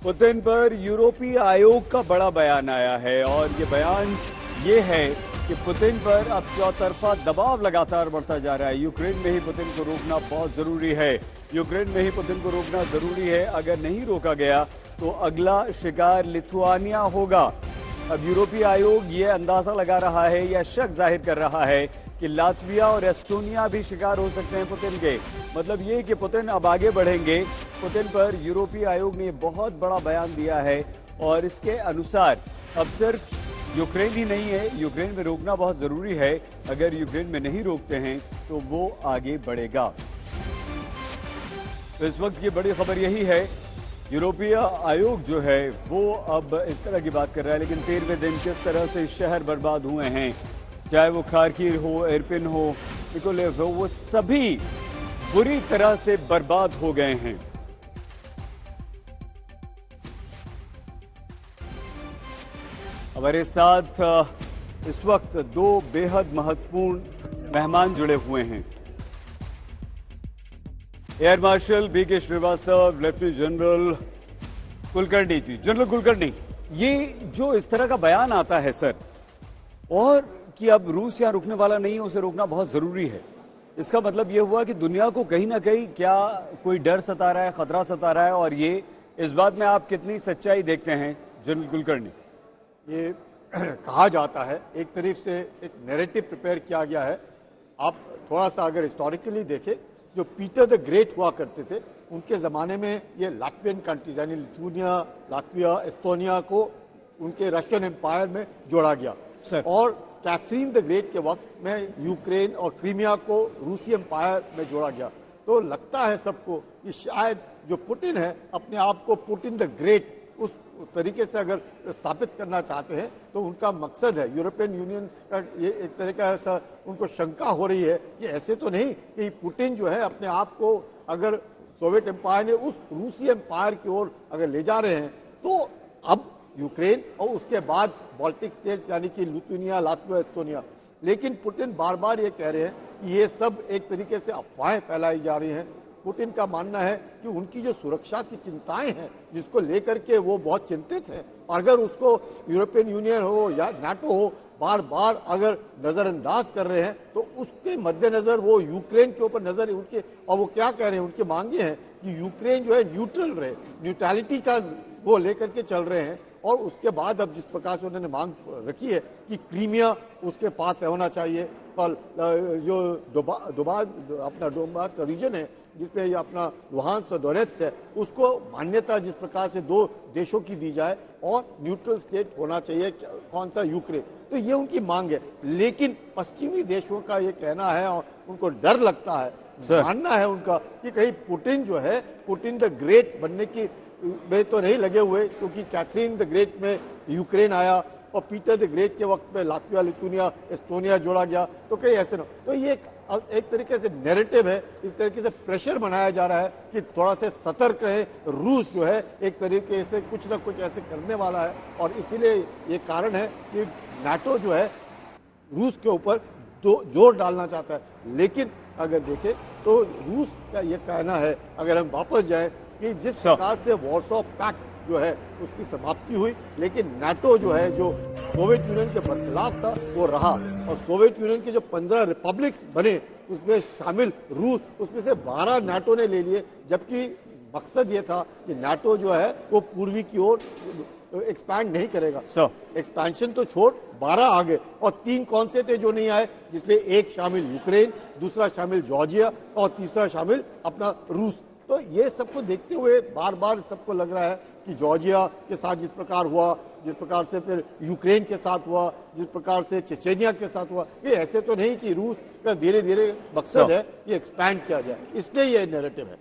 Putin पर यूरोपीय आयोग का बड़ा बयान आया है और ये बयान ये है कि पुतिन पर अब चौतरफा दबाव लगातार बढ़ता जा रहा है। यूक्रेन में ही पुतिन को रोकना बहुत जरूरी है। यूक्रेन में ही पुतिन को रोकना जरूरी है। अगर नहीं रोका गया तो अगला शिकार लिथुआनिया होगा। अब यूरोपीय आयोग ये अंदाजा लगा रहा है या शक जाहिर कर रहा है कि लातविया और एस्टोनिया भी शिकार हो सकते हैं पुतिन के। मतलब ये कि पुतिन अब आगे बढ़ेंगे। पुतिन पर यूरोपीय आयोग ने बहुत बड़ा बयान दिया है और इसके अनुसार अब सिर्फ यूक्रेन ही नहीं है, यूक्रेन में रोकना बहुत जरूरी है। अगर यूक्रेन में नहीं रोकते हैं तो वो आगे बढ़ेगा। तो इस वक्त ये बड़ी खबर यही है, यूरोपीय आयोग जो है वो अब इस तरह की बात कर रहा है। लेकिन 13वें दिन किस तरह से शहर बर्बाद हुए हैं, चाहे वो खारकीव हो, इरपिन हो, निकोलेव हो, वो सभी बुरी तरह से बर्बाद हो गए हैं। हमारे साथ इस वक्त दो बेहद महत्वपूर्ण मेहमान जुड़े हुए हैं। Air marshal BK Srivastava, lieutenant general Kulkarni ji. General Kulkarni, ये जो इस तरह का बयान आता है सर, और कि अब रूस यहां रुकने वाला नहीं है, उसे रोकना बहुत जरूरी है, इसका मतलब यह हुआ कि दुनिया को कहीं ना कहीं क्या कोई डर सता रहा है, खतरा सता रहा है, और ये इस बात में आप कितनी सच्चाई देखते हैं जनरल कुलकर्णी? ये कहा जाता है, एक तरीफ से एक नैरेटिव प्रिपेयर किया गया है। आप थोड़ा सा अगर हिस्टोरिकली देखें, जो पीटर द ग्रेट हुआ करते थे उनके ज़माने में ये लाटवियन कंट्रीज यानी लिथुआनिया, लातविया, एस्टोनिया को उनके रशियन एम्पायर में जोड़ा गया सर। और कैथरीन द ग्रेट के वक्त में यूक्रेन और क्रीमिया को रूसी एम्पायर में जोड़ा गया। तो लगता है सबको कि शायद जो पुतिन है अपने आप को पुतिन द ग्रेट उस तरीके से अगर स्थापित करना चाहते हैं तो उनका मकसद है। यूरोपियन यूनियन का ये एक तरह का ऐसा उनको शंका हो रही है कि ऐसे तो नहीं कि पुतिन जो है अपने आप को अगर सोवियत एम्पायर ने उस रूसी एम्पायर की ओर अगर ले जा रहे हैं तो अब यूक्रेन और उसके बाद बाल्टिक स्टेट्स यानी कि लिथुआनिया, लातविया, एस्टोनिया। लेकिन पुतिन बार बार ये कह रहे हैं कि ये सब एक तरीके से अफवाहें फैलाई जा रही हैं। पुतिन का मानना है कि उनकी जो सुरक्षा की चिंताएं हैं जिसको लेकर के वो बहुत चिंतित हैं, अगर उसको यूरोपियन यूनियन हो या नाटो हो बार बार अगर नजरअंदाज कर रहे हैं तो उसके मद्देनजर वो यूक्रेन के ऊपर नजर उनके, और वो क्या कह रहे हैं, उनकी मांगे हैं कि यूक्रेन जो है न्यूट्रल रहे, न्यूट्रलिटी का वो लेकर के चल रहे हैं। और उसके बाद अब जिस प्रकार से उन्होंने मांग रखी है कि क्रीमिया उसके पास होना चाहिए और जो अपना डोनबास का रीजन है जिसपे ये अपना लुहांस्क और डोनेट्स्क है उसको मान्यता जिस प्रकार से दो देशों की दी जाए और न्यूट्रल स्टेट होना चाहिए कौन सा, यूक्रेन। तो ये उनकी मांग है। लेकिन पश्चिमी देशों का ये कहना है और उनको डर लगता है, मानना है उनका कि कहीं पुतिन जो है पुतिन द ग्रेट बनने की में तो नहीं लगे हुए, क्योंकि कैथरीन द ग्रेट में यूक्रेन आया और पीटर द ग्रेट के वक्त में लातविया, लिथुआनिया, एस्टोनिया जोड़ा गया, तो कहीं ऐसे ना। तो ये एक तरीके से नैरेटिव है, इस तरीके से प्रेशर बनाया जा रहा है कि थोड़ा से सतर्क रहे। रूस जो है एक तरीके से कुछ ना कुछ ऐसे करने वाला है और इसीलिए ये कारण है कि नाटो जो है रूस के ऊपर जोर डालना चाहता है। लेकिन अगर देखें तो रूस का ये कहना है, अगर हम वापस जाएं, कि जिस प्रकार से वॉर्सो पैक्ट जो है उसकी समाप्ति हुई, लेकिन नाटो जो है जो सोवियत यूनियन के बरखिलाफ था वो रहा, और सोवियत यूनियन के जो 15 रिपब्लिक्स बने उसमें शामिल रूस, उसमें से 12 नाटो ने ले लिए। जबकि मकसद ये था कि नाटो जो है वो पूर्वी की ओर एक्सपैंड नहीं करेगा। एक्सपेंशन तो छोड़ 12 आ गए, और 3 कौन से थे जो नहीं आए, जिसमें एक शामिल यूक्रेन, दूसरा शामिल जॉर्जिया और तीसरा शामिल अपना रूस। तो ये सबको देखते हुए बार बार सबको लग रहा है कि जॉर्जिया के साथ जिस प्रकार हुआ, जिस प्रकार से फिर यूक्रेन के साथ हुआ, जिस प्रकार से चेचेनिया के साथ हुआ, ये ऐसे तो नहीं कि रूस का धीरे धीरे मकसद है कि एक्सपैंड किया जाए। इसलिए ये नैरेटिव है।